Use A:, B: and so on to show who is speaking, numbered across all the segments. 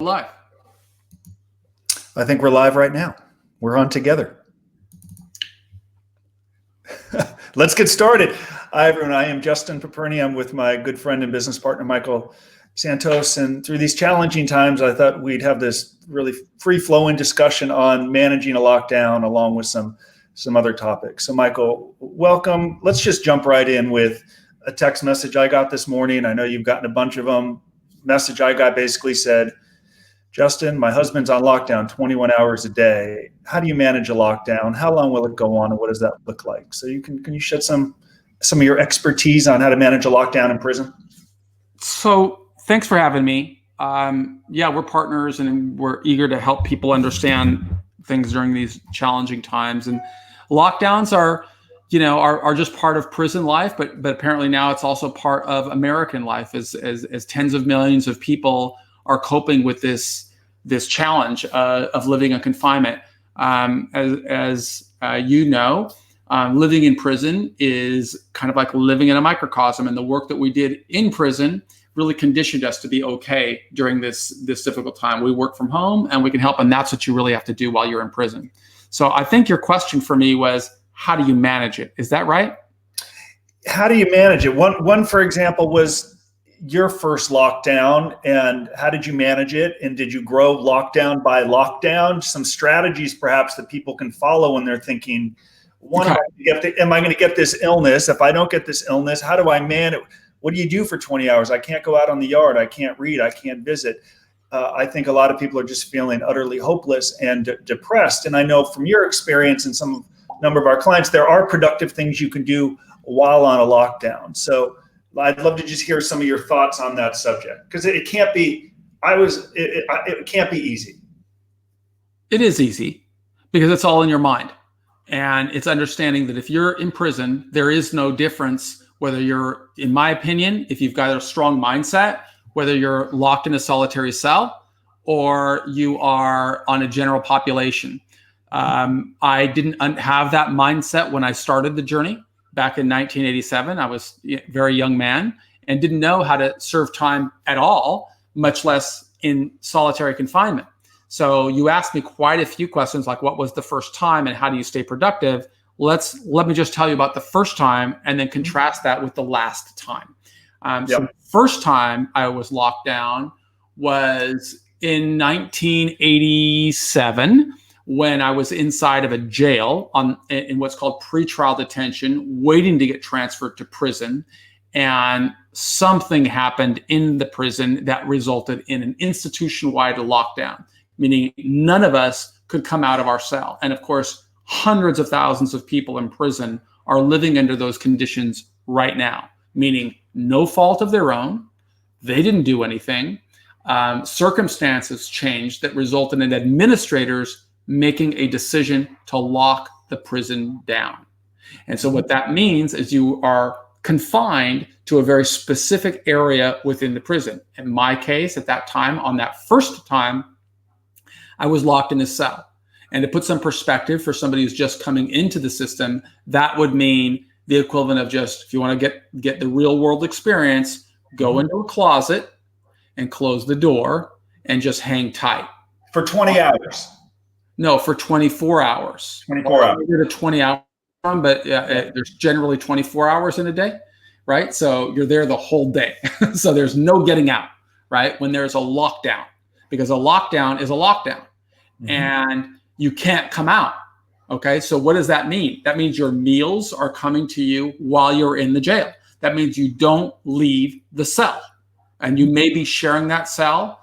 A: Live.
B: I think we're live right now. We're on together. Let's get started. Hi, everyone. I am Justin Paperny. I'm with my good friend and business partner, Michael Santos. And through these challenging times, I thought we'd have this really free-flowing discussion on managing a lockdown along with some other topics. So, Michael, welcome. Let's just jump right in with a text message I got this morning. I know you've gotten a bunch of them. Message I got basically said, Justin, my husband's on lockdown 21 hours a day. How do you manage a lockdown? How long will it go on, and what does that look like? So can you shed some of your expertise on how to manage a lockdown in prison?
A: So thanks for having me. We're partners and we're eager to help people understand things during these challenging times. And lockdowns are just part of prison life, but apparently now it's also part of American life as tens of millions of people are coping with this challenge of living in confinement. Living in prison is kind of like living in a microcosm, and the work that we did in prison really conditioned us to be okay during this difficult time. We work from home and we can help, and that's what you really have to do while you're in prison. So I think your question for me was, how do you manage it? Is that right?
B: How do you manage it? One, for example, was your first lockdown, and how did you manage it? And did you grow lockdown by lockdown? Some strategies perhaps that people can follow when they're thinking, am I going to get this illness? If I don't get this illness, how do I manage? What do you do for 20 hours? I can't go out on the yard. I can't read. I can't visit. I think a lot of people are just feeling utterly hopeless and depressed. And I know from your experience and some number of our clients, there are productive things you can do while on a lockdown. So I'd love to just hear some of your thoughts on that subject, because it can't be. It can't be easy.
A: It is easy because it's all in your mind, and it's understanding that if you're in prison, there is no difference whether you're, in my opinion, if you've got a strong mindset, whether you're locked in a solitary cell or you are on a general population. I didn't have that mindset when I started the journey. Back in 1987, I was a very young man and didn't know how to serve time at all, much less in solitary confinement. So you asked me quite a few questions like, what was the first time and how do you stay productive? Let me just tell you about the first time and then contrast that with the last time. So the first time I was locked down was in 1987. When I was inside of a jail in what's called pretrial detention, waiting to get transferred to prison. And something happened in the prison that resulted in an institution-wide lockdown, meaning none of us could come out of our cell. And of course, hundreds of thousands of people in prison are living under those conditions right now, meaning no fault of their own. They didn't do anything. Circumstances changed that resulted in administrators making a decision to lock the prison down. And so what that means is you are confined to a very specific area within the prison. In my case, at that time, on that first time, I was locked in a cell. And to put some perspective for somebody who's just coming into the system, that would mean the equivalent of just, if you want to get the real world experience, go into a closet and close the door and just hang tight.
B: For 20 hours.
A: No, for 24 hours.
B: 24 hours.
A: You're at a 20-hour, but there's generally 24 hours in a day, right? So you're there the whole day. So there's no getting out, right? When there's a lockdown, because a lockdown is a lockdown, and you can't come out. Okay, so what does that mean? That means your meals are coming to you while you're in the jail. That means you don't leave the cell, and you may be sharing that cell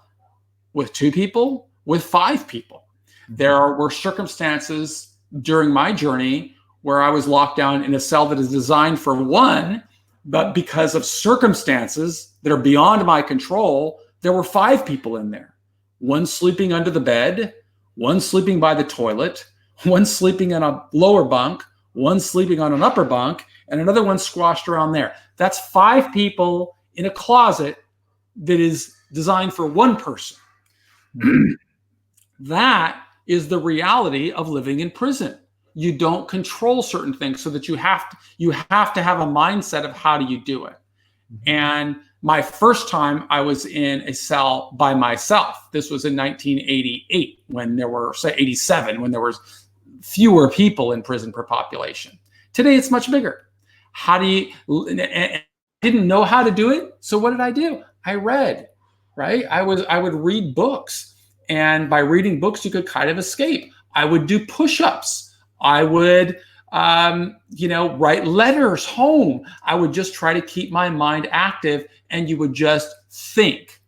A: with 2 people, with 5 people. There were circumstances during my journey where I was locked down in a cell that is designed for 1, but because of circumstances that are beyond my control, there were 5 people in there. 1 sleeping under the bed, 1 sleeping by the toilet, 1 sleeping in a lower bunk, 1 sleeping on an upper bunk, and another 1 squashed around there. That's 5 people in a closet that is designed for 1 person. That is the reality of living in prison. You don't control certain things, so that you have to have a mindset of how do you do it. And My first time I was in a cell by myself. This was in 1988 when there were, say 87, when there was fewer people in prison per population. Today it's much bigger. How do you, I didn't know how to do it. So what did I do? I read, right? I would read books, and by reading books, you could kind of escape. I would do push-ups. I would, write letters home. I would just try to keep my mind active, and you would just think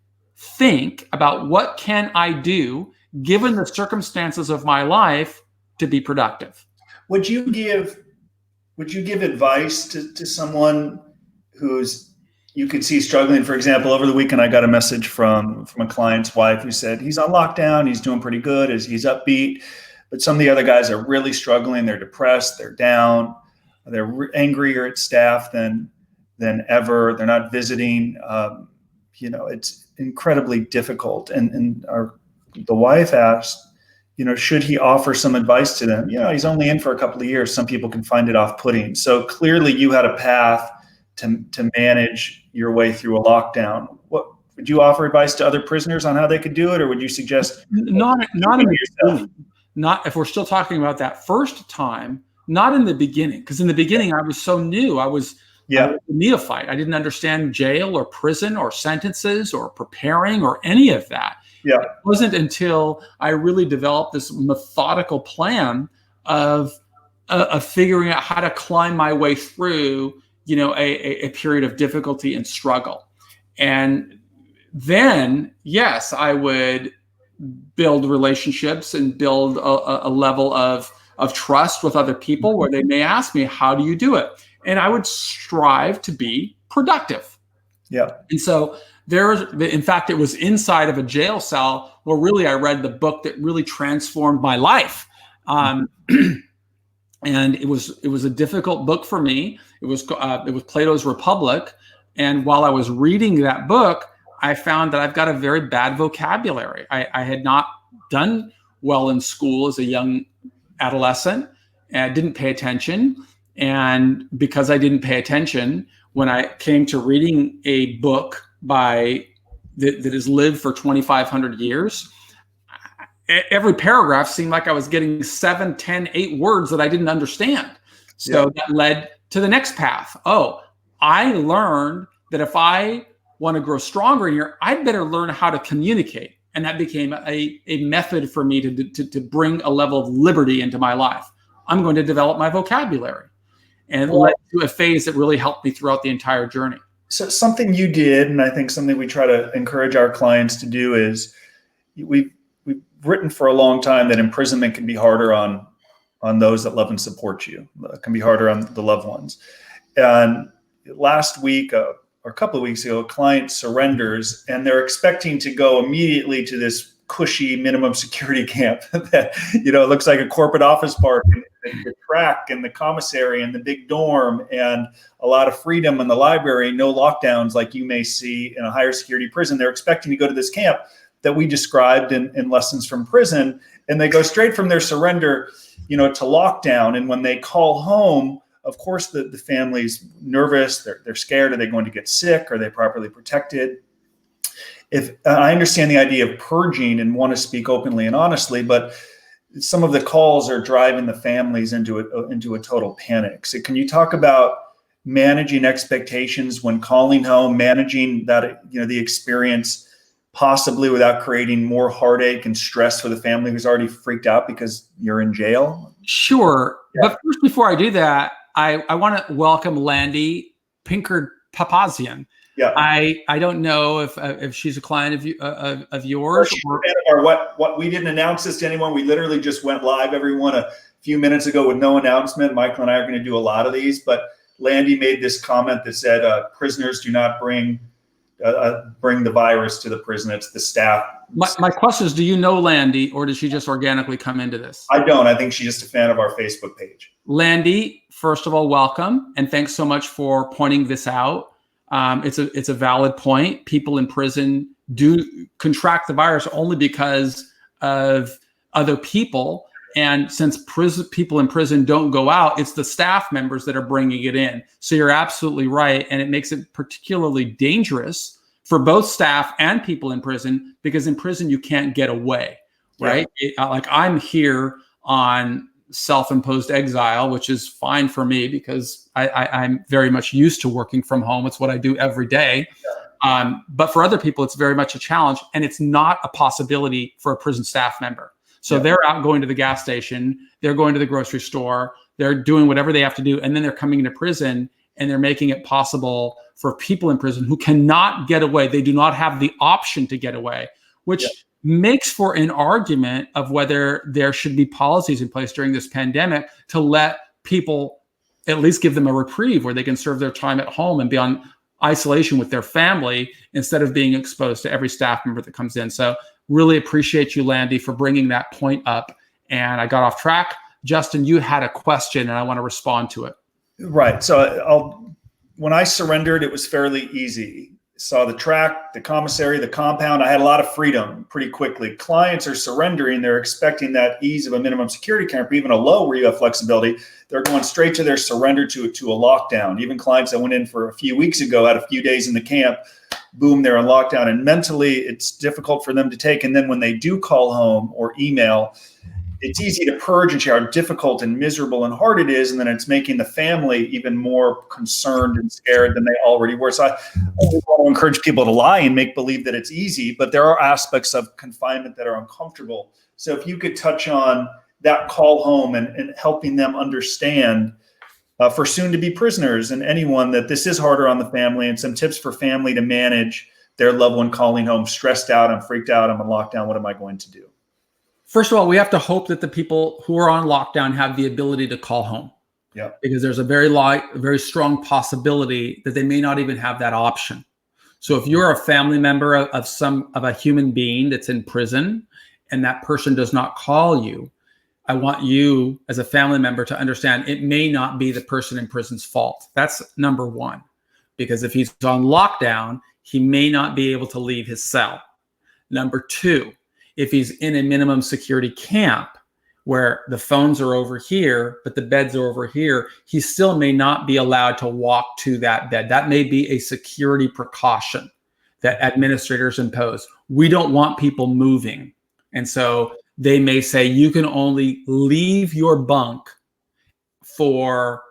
A: about what can I do given the circumstances of my life to be productive.
B: Would you give advice to someone who's, you could see struggling? For example, over the weekend, I got a message from a client's wife who said he's on lockdown, he's doing pretty good, he's upbeat, but some of the other guys are really struggling. They're depressed, they're down, they're angrier at staff than ever. They're not visiting. It's incredibly difficult. And the wife asked, should he offer some advice to them? He's only in for a couple of years. Some people can find it off-putting. So clearly you had a path to manage your way through a lockdown. What would you offer advice to other prisoners on how they could do it, or would you suggest
A: not in the beginning? Not if we're still talking about that first time, not in the beginning, because in the beginning I was so new. I was a neophyte. I didn't understand jail or prison or sentences or preparing or any of that.
B: Yeah.
A: It wasn't until I really developed this methodical plan of figuring out how to climb my way through, a period of difficulty and struggle. And then, yes, I would build relationships and build a level of trust with other people where they may ask me, how do you do it? And I would strive to be productive.
B: Yeah.
A: And so in fact, it was inside of a jail cell where really I read the book that really transformed my life. And it was a difficult book for me. It was Plato's Republic. And while I was reading that book, I found that I've got a very bad vocabulary. I had not done well in school as a young adolescent, and I didn't pay attention. And because I didn't pay attention, when I came to reading a book that has lived for 2,500 years, every paragraph seemed like I was getting 7, 10, 8 words that I didn't understand. So that led to the next path. Oh, I learned that if I want to grow stronger in here, I'd better learn how to communicate. And that became a method for me to bring a level of liberty into my life. I'm going to develop my vocabulary. And it led to a phase that really helped me throughout the entire journey. So
B: something you did, and I think something we try to encourage our clients to do, is we've written for a long time that imprisonment can be harder on those that love and support you. It can be harder on the loved ones. And last week, or a couple of weeks ago, a client surrenders, and they're expecting to go immediately to this cushy minimum security camp that, it looks like a corporate office park, and the track and the commissary and the big dorm and a lot of freedom in the library, no lockdowns like you may see in a higher security prison. They're expecting to go to this camp that we described in Lessons from Prison, and they go straight from their surrender, to lockdown. And when they call home, of course, the family's nervous. They're scared. Are they going to get sick? Are they properly protected? If I understand the idea of purging and want to speak openly and honestly, but some of the calls are driving the families into a total panic. So can you talk about managing expectations when calling home, managing that, the experience, possibly without creating more heartache and stress for the family who's already freaked out because you're in jail?
A: Sure. Yeah. But first, before I do that, I want to welcome Landy Pinkard-Papazian.
B: Yeah.
A: I don't know if she's a client of yours.
B: Or what we didn't announce this to anyone. We literally just went live, everyone, a few minutes ago with no announcement. Michael and I are going to do a lot of these, but Landy made this comment that said, prisoners do not bring the virus to the prison. It's the staff.
A: My question is, do you know Landy, or did she just organically come into this?
B: I don't. I think she's just a fan of our Facebook page.
A: Landy, first of all, welcome. And thanks so much for pointing this out. It's a valid point. People in prison do contract the virus only because of other people And since people in prison don't go out, it's the staff members that are bringing it in. So you're absolutely right. And it makes it particularly dangerous for both staff and people in prison, because in prison, you can't get away, right? Like I'm here on self-imposed exile, which is fine for me because I'm very much used to working from home. It's what I do every day. But for other people, it's very much a challenge, and it's not a possibility for a prison staff member. So they're out going to the gas station, they're going to the grocery store, they're doing whatever they have to do, and then they're coming into prison, and they're making it possible for people in prison who cannot get away. They do not have the option to get away, which makes for an argument of whether there should be policies in place during this pandemic to let people at least give them a reprieve where they can serve their time at home and be on isolation with their family instead of being exposed to every staff member that comes in. So really appreciate you, Landy, for bringing that point up. And I got off track. Justin, you had a question and I want to respond to it.
B: Right. So when I surrendered, it was fairly easy. Saw the track, the commissary, the compound. I had a lot of freedom pretty quickly. Clients are surrendering. They're expecting that ease of a minimum security camp, or even a low where you have flexibility. They're going straight to their surrender to a lockdown. Even clients that went in for a few weeks ago, had a few days in the camp, boom, they're in lockdown. And mentally, it's difficult for them to take. And then when they do call home or email, it's easy to purge and share how difficult and miserable and hard it is. And then it's making the family even more concerned and scared than they already were. So I want to encourage people to lie and make believe that it's easy, but there are aspects of confinement that are uncomfortable. So if you could touch on that call home and helping them understand for soon-to-be prisoners and anyone that this is harder on the family, and some tips for family to manage their loved one calling home stressed out, I'm freaked out, I'm on lockdown, what am I going to do?
A: First of all, we have to hope that the people who are on lockdown have the ability to call home.
B: Yeah.
A: Because there's a very strong possibility that they may not even have that option. So if you're a family member of a human being that's in prison and that person does not call you, I want you as a family member to understand it may not be the person in prison's fault. That's number one. Because if he's on lockdown, he may not be able to leave his cell. Number two, if he's in a minimum security camp where the phones are over here, but the beds are over here, he still may not be allowed to walk to that bed. That may be a security precaution that administrators impose. We don't want people moving. And so they may say you can only leave your bunk for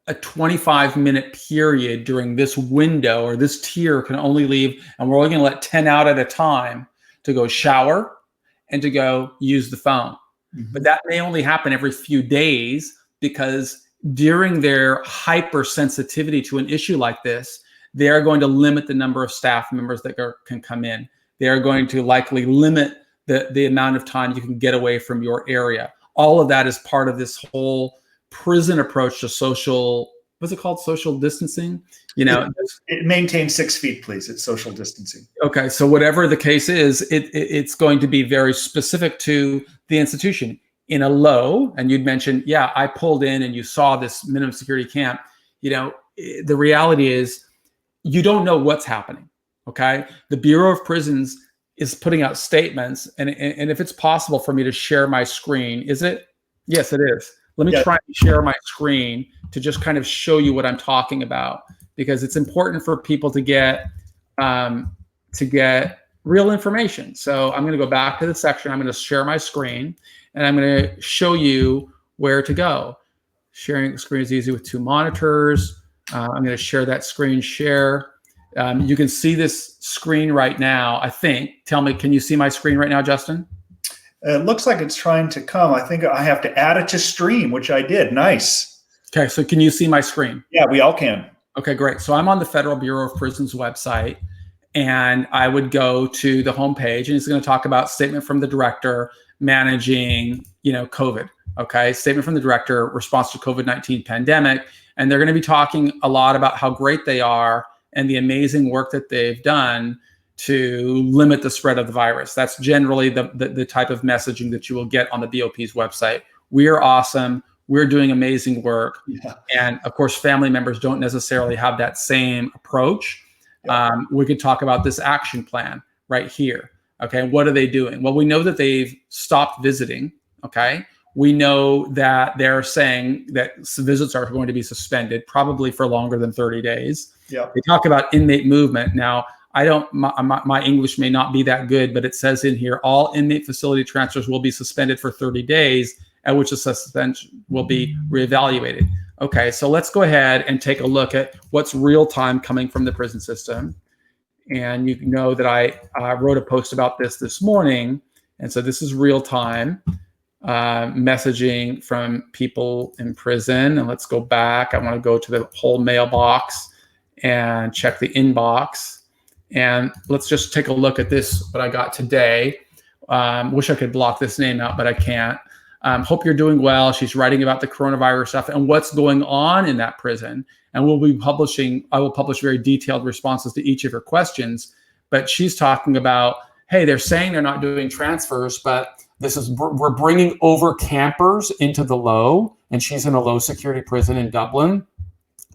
A: a 25-minute period during this window, or this tier can only leave, and we're only going to let 10 out at a time to go shower and to go use the phone. Mm-hmm. But that may only happen every few days, because during their hypersensitivity to an issue like this, they are going to limit the number of staff members that can come in. They are going to likely limit the amount of time you can get away from your area. All of that is part of this whole prison approach to social, what's it called? Social distancing? You know,
B: it maintains 6 feet, please. It's social distancing.
A: Okay. So whatever the case is, it's going to be very specific to the institution. In a low, and you'd mentioned, yeah, I pulled in and you saw this minimum security camp. You know, the reality is you don't know what's happening. Okay. The Bureau of Prisons is putting out statements, and if it's possible for me to share my screen, is it? Yes, it is. Let me try and share my screen to just kind of show you what I'm talking about, because it's important for people to get real information. So I'm going to go back to the section. I'm going to share my screen, and I'm going to show you where to go. Sharing the screen is easy with 2 monitors. I'm going to share that screen share. You can see this screen right now, I think. Tell me, can you see my screen right now, Justin?
B: It looks like it's trying to come. I think I have to add it to stream, which I did. Nice.
A: Okay, so can you see my screen?
B: Yeah, we all can.
A: Okay, great. So I'm on the Federal Bureau of Prisons website, and I would go to the homepage, and it's going to talk about statement from the director managing, COVID. Okay, statement from the director, response to COVID-19 pandemic, and they're going to be talking a lot about how great they are and the amazing work that they've done to limit the spread of the virus. That's generally the type of messaging that you will get on the BOP's website. We are awesome. We're doing amazing work. Yeah. And of course, family members don't necessarily have that same approach. Yeah. We could talk about this action plan right here. Okay, what are they doing? Well, we know that they've stopped visiting. Okay, We know that they're saying that visits are going to be suspended, probably for longer than 30 days.
B: Yeah.
A: They talk about inmate movement. Now, my English may not be that good, but it says in here, all inmate facility transfers will be suspended for 30 days, at which the suspension will be reevaluated. Okay, so let's go ahead and take a look at what's real time coming from the prison system. And you know that I wrote a post about this morning. And so this is real time messaging from people in prison. And let's go back. I want to go to the whole mailbox and check the inbox. And let's just take a look at this, what I got today. Wish I could block this name out, but I can't. Hope you're doing well. She's writing about the coronavirus stuff and what's going on in that prison. And I will publish very detailed responses to each of her questions. But she's talking about, hey, they're saying they're not doing transfers, but we're bringing over campers into the low, and she's in a low security prison in Dublin.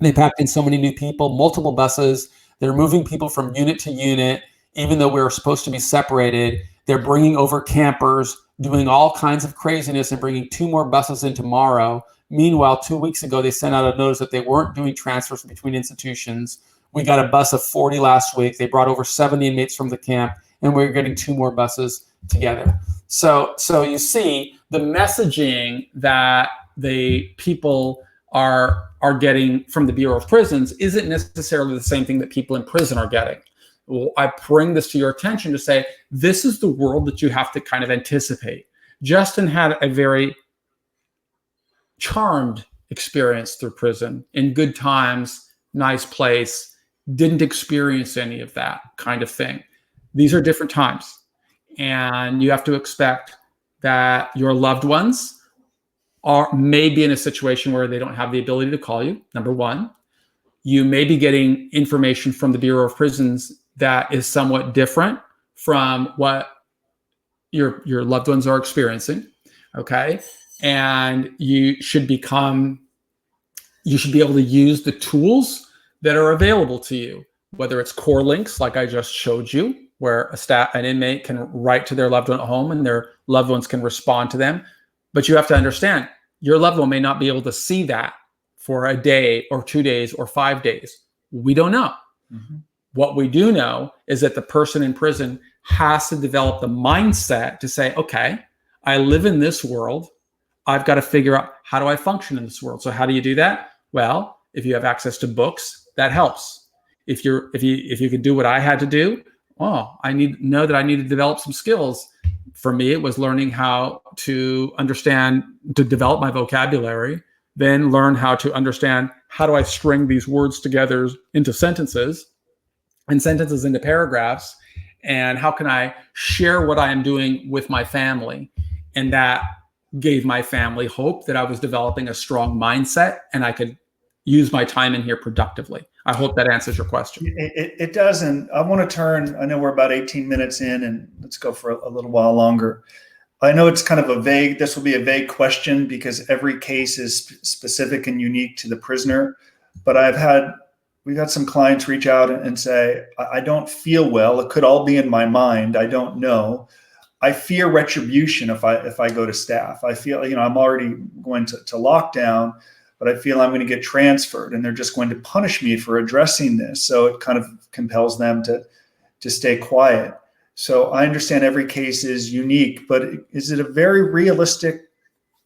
A: They packed in so many new people, multiple buses. They're moving people from unit to unit, even though we were supposed to be separated. They're bringing over campers, doing all kinds of craziness, and bringing 2 more buses in tomorrow. Meanwhile, 2 weeks ago, they sent out a notice that they weren't doing transfers between institutions. We got a bus of 40 last week. They brought over 70 inmates from the camp, and we're getting 2 more buses together. So you see the messaging that the people are getting from the Bureau of Prisons isn't necessarily the same thing that people in prison are getting. Well, I bring this to your attention to say, this is the world that you have to kind of anticipate. Justin had a very charmed experience through prison, in good times, nice place, didn't experience any of that kind of thing. These are different times. And you have to expect that your loved ones may be in a situation where they don't have the ability to call you, number one. You may be getting information from the Bureau of Prisons that is somewhat different from what your loved ones are experiencing, okay? And you should be able to use the tools that are available to you, whether it's core links like I just showed you, where an inmate can write to their loved one at home and their loved ones can respond to them. But you have to understand, your loved one may not be able to see that for a day or 2 days or 5 days. We don't know. Mm-hmm. What we do know is that the person in prison has to develop the mindset to say, okay, I live in this world. I've got to figure out, how do I function in this world? So how do you do that? Well, if you have access to books, that helps. If you can do what I had to do, I need to develop some skills. For me, it was learning how to develop my vocabulary, then learn how to understand, how do I string these words together into sentences and sentences into paragraphs, and how can I share what I am doing with my family? And that gave my family hope that I was developing a strong mindset and I could use my time in here productively. I hope that answers your question.
B: It does. And I want to turn, I know we're about 18 minutes in, and let's go for a little while longer. I know it's kind of this will be a vague question because every case is specific and unique to the prisoner. But we've had some clients reach out and say, I don't feel well. It could all be in my mind. I don't know. I fear retribution if I go to staff. I feel, I'm already going to lockdown, but I feel I'm going to get transferred and they're just going to punish me for addressing this. So it kind of compels them to stay quiet. So I understand every case is unique, but is it a very realistic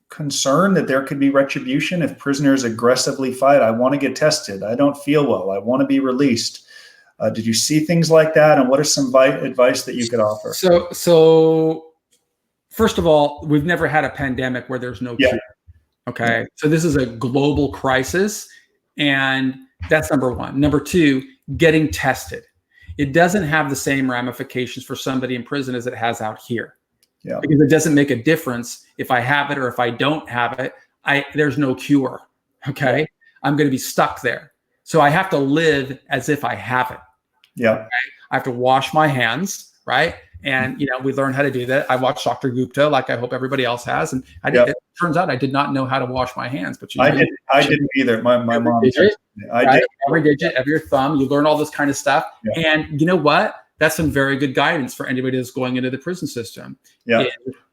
B: concern that there could be retribution if prisoners aggressively fight? I want to get tested. I don't feel well. I want to be released. Did you see things like that? And what are some advice that you could offer?
A: So first of all, we've never had a pandemic where there's no cure. Okay. So this is a global crisis, and that's number one. Number two, getting tested. It doesn't have the same ramifications for somebody in prison as it has out here. Yeah. Because it doesn't make a difference if I have it or if I don't have it. There's no cure. Okay. Yeah. I'm going to be stuck there. So I have to live as if I have it. Yeah. Okay? I have to wash my hands, right? And, we learned how to do that. I watched Dr. Gupta, like I hope everybody else has. And it turns out I did not know how to wash my hands, but I
B: didn't either. My mom did.
A: Every digit of your thumb, you learn all this kind of stuff. Yeah. And you know what? That's some very good guidance for anybody that's going into the prison system. Yeah.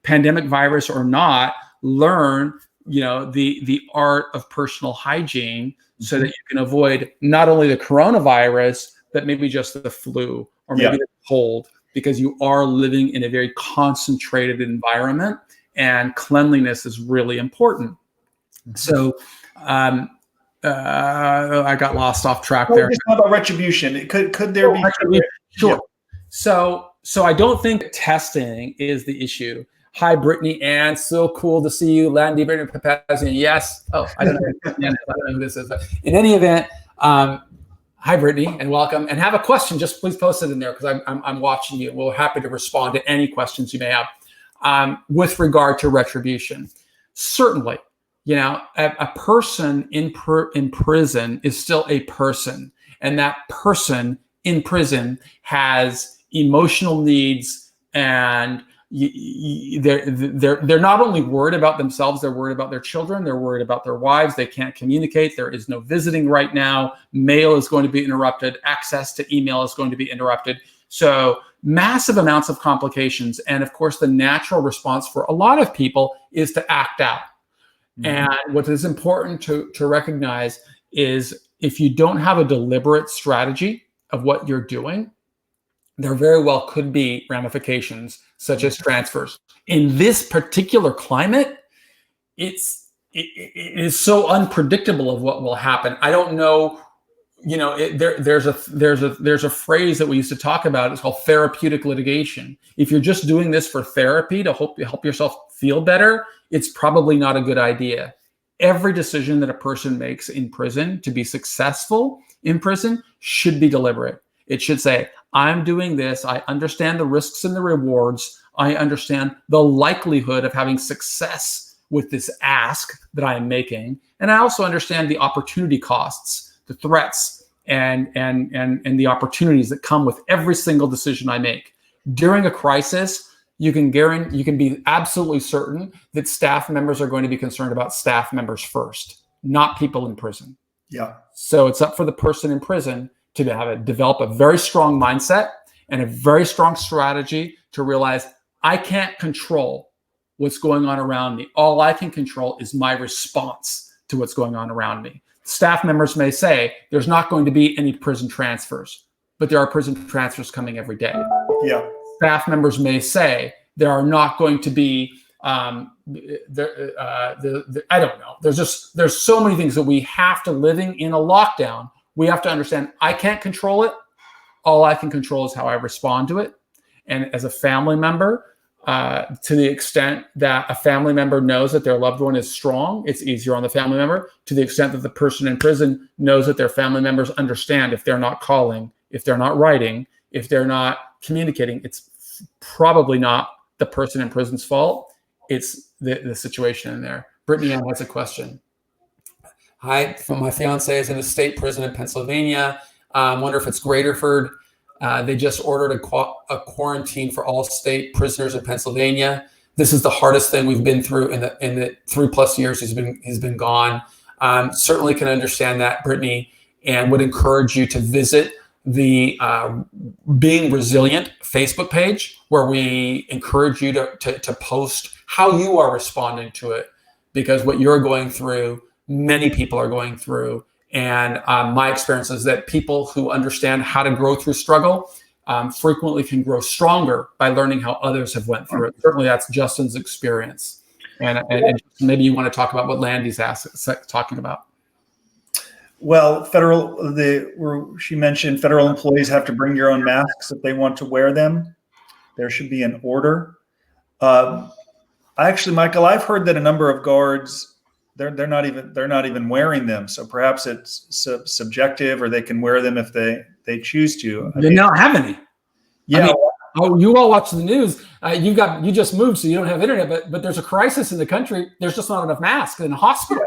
A: Pandemic virus or not, learn, the art of personal hygiene so that you can avoid not only the coronavirus, but maybe just the flu or maybe the cold, because you are living in a very concentrated environment and cleanliness is really important. So I got lost off track there.
B: Just about retribution. Could there be
A: retribution? Sure. So I don't think testing is the issue. Hi, Brittany Ann. So cool to see you. Landy, Brittany Papazian. Yes. Oh, I don't know who this is. But in any event, hi, Brittany, and welcome. And have a question, just please post it in there because I'm watching you. We're happy to respond to any questions you may have with regard to retribution. Certainly, a person in prison is still a person, and that person in prison has emotional needs, and they're not only worried about themselves, they're worried about their children, they're worried about their wives. They can't communicate. There is no visiting right now. Mail is going to be interrupted. Access to email is going to be interrupted. So massive amounts of complications. And of course, the natural response for a lot of people is to act out. And what is important to recognize is if you don't have a deliberate strategy of what you're doing, there very well could be ramifications such as transfers. In this particular climate, it is so unpredictable of what will happen. I don't know. There's a phrase that we used to talk about. It's called therapeutic litigation. If you're just doing this for therapy to help yourself feel better, it's probably not a good idea. Every decision that a person makes in prison to be successful in prison should be deliberate. It should say, I'm doing this. I understand the risks and the rewards. I understand the likelihood of having success with this ask that I am making. And I also understand the opportunity costs, the threats, and the opportunities that come with every single decision I make. During a crisis, you can be absolutely certain that staff members are going to be concerned about staff members first, not people in prison.
B: Yeah.
A: So it's up for the person in prison to develop a very strong mindset and a very strong strategy to realize I can't control what's going on around me. All I can control is my response to what's going on around me. Staff members may say there's not going to be any prison transfers, but there are prison transfers coming every day.
B: Yeah.
A: Staff members may say there are not going to be I don't know. There's so many things that we have to, living in a lockdown, we have to understand I can't control it. All I can control is how I respond to it. And as a family member, to the extent that a family member knows that their loved one is strong, it's easier on the family member. To the extent that the person in prison knows that their family members understand if they're not calling, if they're not writing, if they're not communicating, it's probably not the person in prison's fault. It's the situation in there. Brittany Ann has a question. Hi, my fiance is in a state prison in Pennsylvania. Wonder if it's Graterford. They just ordered a quarantine for all state prisoners in Pennsylvania. This is the hardest thing we've been through in the 3+ years he's been gone. Certainly can understand that, Brittany, and would encourage you to visit the Being Resilient Facebook page, where we encourage you to post how you are responding to it, because what you're going through, many people are going through. And my experience is that people who understand how to grow through struggle frequently can grow stronger by learning how others have went through it. Certainly that's Justin's experience. And maybe you want to talk about what Landy's talking about.
B: Well, she mentioned federal employees have to bring your own masks if they want to wear them. There should be an order. Actually, Michael, I've heard that a number of guards, they're not even wearing them. So perhaps it's subjective, or they can wear them if they choose to.
A: They don't have any.
B: Yeah.
A: You all watch the news. You just moved, so you don't have internet. But there's a crisis in the country. There's just not enough masks in the hospital.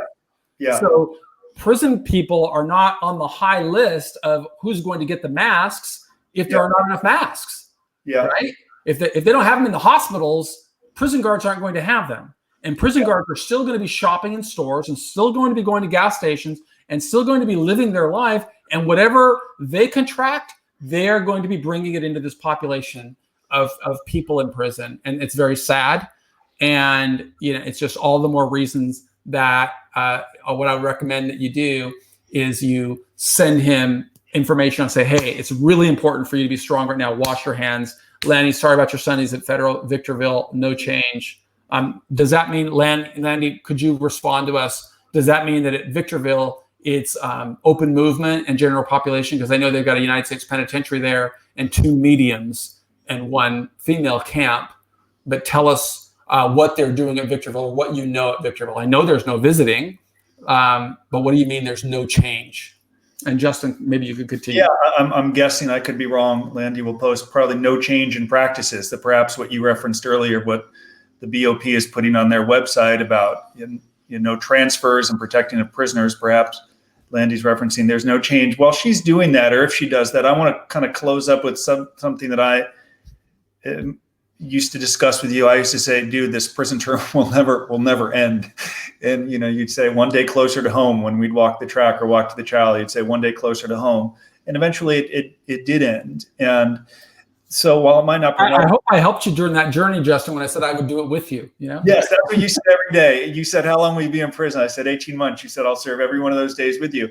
B: Yeah.
A: So prison people are not on the high list of who's going to get the masks if there are not enough masks.
B: Yeah.
A: Right. If they don't have them in the hospitals, prison guards aren't going to have them. And prison guards are still going to be shopping in stores and still going to be going to gas stations and still going to be living their life. And whatever they contract, they're going to be bringing it into this population of people in prison. And it's very sad. And it's just all the more reasons that what I would recommend that you do is you send him information and say, hey, it's really important for you to be strong right now. Wash your hands. Landy, sorry about your son. He's at Federal Victorville, no change. Does that mean, Landy, could you respond to us? Does that mean that at Victorville, it's open movement and general population? Because I know they've got a United States penitentiary there and 2 mediums and 1 female camp. But tell us what they're doing at Victorville, or what you know at Victorville. I know there's no visiting, but what do you mean there's no change? And Justin, maybe you could continue.
B: Yeah, I'm guessing, I could be wrong. Landy will post probably no change in practices. That perhaps what you referenced earlier, what the BOP is putting on their website about transfers and protecting of prisoners, perhaps Landy's referencing there's no change. While she's doing that, or if she does that, I want to kind of close up with something that I used to discuss with you. I used to say, dude, this prison term will never end. And, you'd say 1 day closer to home when we'd walk the track or walk to the trial, you'd say 1 day closer to home. And eventually it did end. And so while it might not provide,
A: I hope I helped you during that journey, Justin, when I said I would do it with you,
B: Yes, that's what you said every day. You said, how long will you be in prison? I said, 18 months. You said, I'll serve every one of those days with you.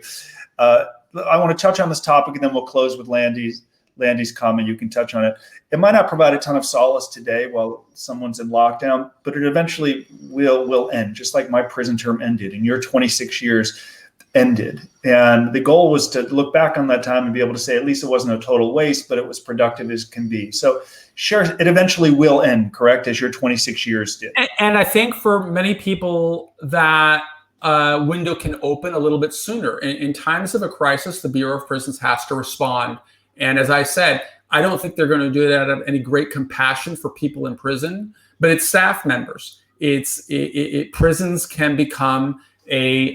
B: I want to touch on this topic, and then we'll close with Landy's comment. You can touch on it. It might not provide a ton of solace today while someone's in lockdown, but it eventually will end, just like my prison term ended and your 26 years ended. And the goal was to look back on that time and be able to say, at least it wasn't a total waste, but it was productive as can be. So sure, it eventually will end, correct, as your 26 years did.
A: And I think for many people that window can open a little bit sooner. In times of a crisis, the Bureau of Prisons has to respond. And as I said, I don't think they're going to do it out of any great compassion for people in prison, but it's staff members. Prisons can become a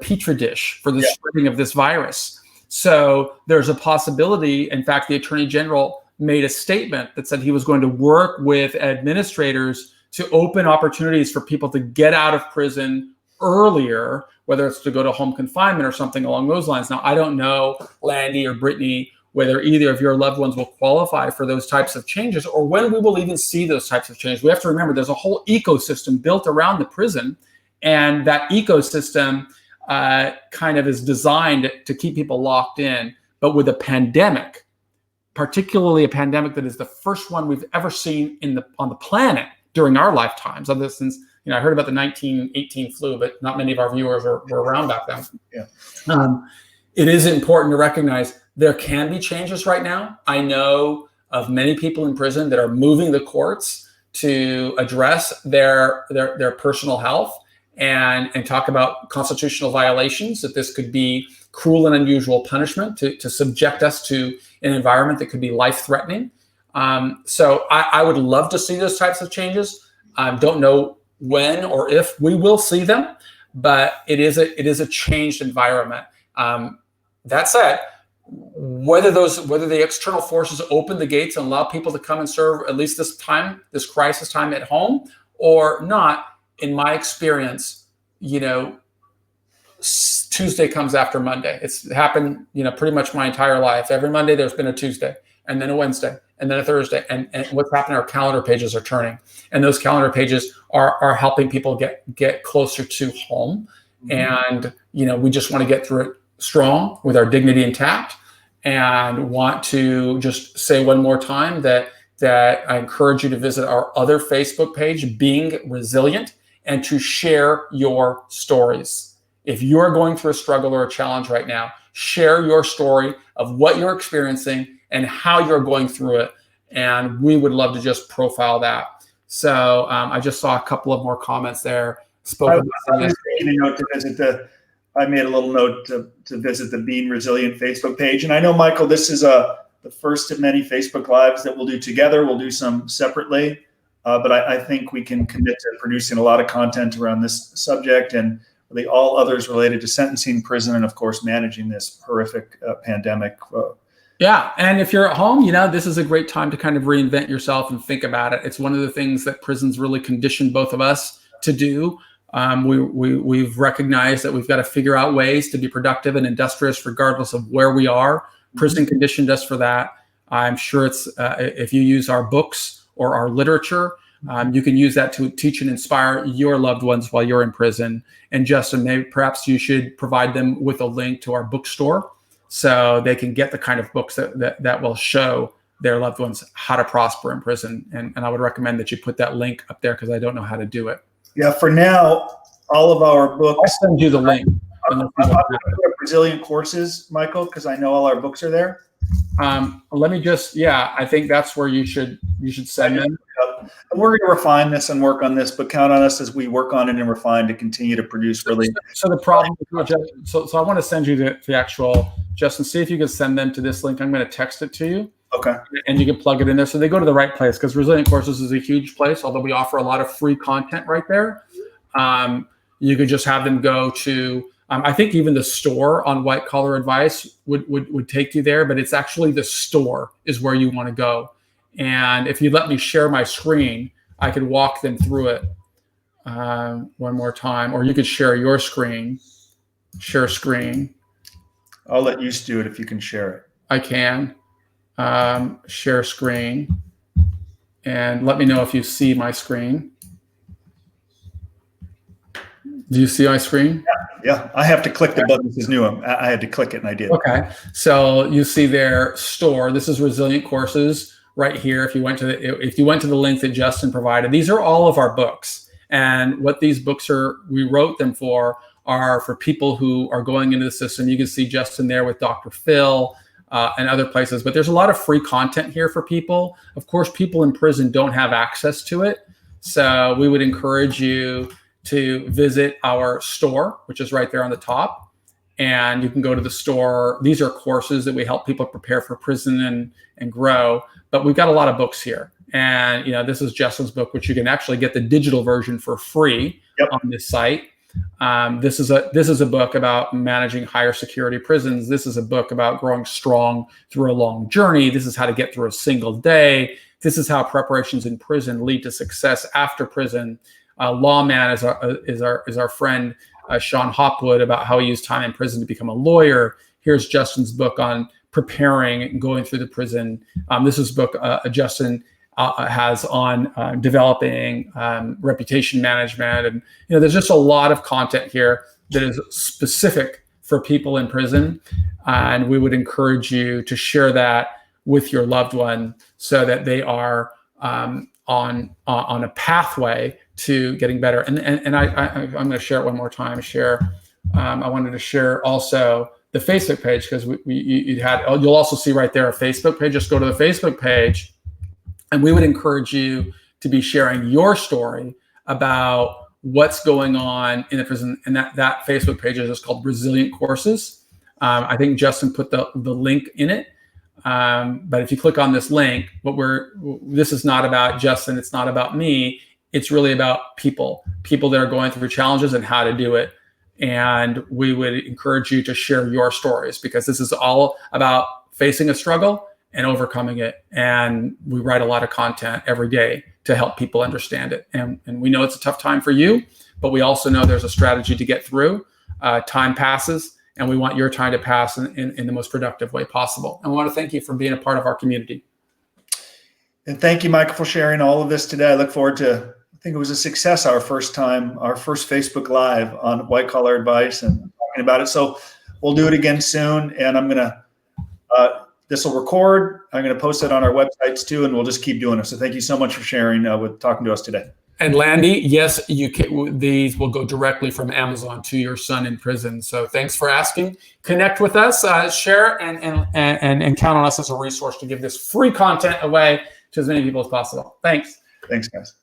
A: petri dish for the spreading of this virus. So there's a possibility. In fact, the Attorney General made a statement that said he was going to work with administrators to open opportunities for people to get out of prison earlier, whether it's to go to home confinement or something along those lines. Now, I don't know, Landy or Brittany, whether either of your loved ones will qualify for those types of changes or when we will even see those types of changes. We have to remember there's a whole ecosystem built around the prison, and that ecosystem kind of is designed to keep people locked in. But with a pandemic, particularly a pandemic that is the first one we've ever seen on the planet during our lifetimes, other since I heard about the 1918 flu, but not many of our viewers were around back then.
B: Yeah.
A: It is important to recognize there can be changes right now. I know of many people in prison that are moving the courts to address their personal health and talk about constitutional violations, that this could be cruel and unusual punishment to subject us to an environment that could be life-threatening. So I would love to see those types of changes. Don't know when or if we will see them, but it is a changed environment. That said, whether the external forces open the gates and allow people to come and serve at least this crisis time at home or not, in my experience, Tuesday comes after Monday. It's happened, pretty much my entire life. Every Monday there's been a Tuesday, and then a Wednesday, and then a Thursday. And what's happening, our calendar pages are turning. And those calendar pages are helping people get closer to home. Mm-hmm. And, we just want to get through it strong with our dignity intact, and want to just say one more time that I encourage you to visit our other Facebook page, Being Resilient, and to share your stories. If you're going through a struggle or a challenge right now, share your story of what you're experiencing and how you're going through it. And we would love to just profile that. So I just saw a couple of more comments there.
B: I made a little note to visit the Being Resilient Facebook page. And I know, Michael, this is the first of many Facebook Lives that we'll do together. We'll do some separately. But I think we can commit to producing a lot of content around this subject and really all others related to sentencing, prison, and of course, managing this horrific pandemic.
A: Yeah. And if you're at home, this is a great time to kind of reinvent yourself and think about it. It's one of the things that prisons really conditioned both of us to do. We've recognized that we've got to figure out ways to be productive and industrious regardless of where we are. Prison conditioned us for that. I'm sure it's if you use our books or our literature, You can use that to teach and inspire your loved ones while you're in prison. And Justin, maybe perhaps you should provide them with a link to our bookstore so they can get the kind of books that will show their loved ones how to prosper in prison. And I would recommend that you put that link up there because I don't know how to do it.
B: Yeah, for now, all of our books.
A: I'll send you the link.
B: I'm going to put Resilient Courses, Michael, because I know all our books are there.
A: Let me just, I think that's where you should send them.
B: And we're going to refine this and work on this, but count on us as we work on it and refine to continue to produce really.
A: So the problem, so I want to send you the actual, Justin, see if you can send them to this link. I'm going to text it to you.
B: Okay.
A: And you can plug it in there. So they go to the right place because Resilient Courses is a huge place, although we offer a lot of free content right there. You could just have them go to, I think even the store on White Collar Advice would take you there, but it's actually the store is where you want to go. And if you let me share my screen, I could walk them through it one more time, or you could share your screen, share screen.
B: I'll let you do it if you can share it.
A: I can share screen and let me know if you see my screen. Do you see my screen?
B: Yeah. I have to click the button. This is new. I had to click it and I did.
A: Okay. So you see their store. This is Resilient Courses right here. If you went to the link that Justin provided, these are all of our books. And what these books we wrote them for are for people who are going into the system. You can see Justin there with Dr. Phil and other places, but there's a lot of free content here for people. Of course, people in prison don't have access to it. So we would encourage you to visit our store, which is right there on the top. And you can go to the store. These are courses that we help people prepare for prison and grow. But we've got a lot of books here. And this is Justin's book, which you can actually get the digital version for free on this site. This is a book about managing higher security prisons. This is a book about growing strong through a long journey. This is how to get through a single day. This is how preparations in prison lead to success after prison. Lawman is our friend Sean Hopwood about how he used time in prison to become a lawyer. Here's Justin's book on preparing and going through the prison. This is a book Justin has on developing reputation management, and there's just a lot of content here that is specific for people in prison, and we would encourage you to share that with your loved one so that they are on a pathway to getting better. And I'm going to share it one more time. I wanted to share also the Facebook page because you'll also see right there a Facebook page. Just go to the Facebook page, and we would encourage you to be sharing your story about what's going on in the prison. And that Facebook page is just called Resilient Courses. I think Justin put the link in it. But if you click on this link, this is not about Justin. It's not about me. It's really about people that are going through challenges and how to do it. And we would encourage you to share your stories because this is all about facing a struggle and overcoming it. And we write a lot of content every day to help people understand it. And we know it's a tough time for you, but we also know there's a strategy to get through. Time passes, and we want your time to pass in the most productive way possible. And we want to thank you for being a part of our community.
B: And thank you, Michael, for sharing all of this today. I look forward to, I think it was a success, our first Facebook Live on White Collar Advice and talking about it. So we'll do it again soon. And I'm going to, this will record. I'm going to post it on our websites too, and we'll just keep doing it. So thank you so much for sharing with talking to us today.
A: And Landy, yes, these will go directly from Amazon to your son in prison. So thanks for asking. Connect with us, share, and count on us as a resource to give this free content away to as many people as possible. Thanks.
B: Thanks, guys.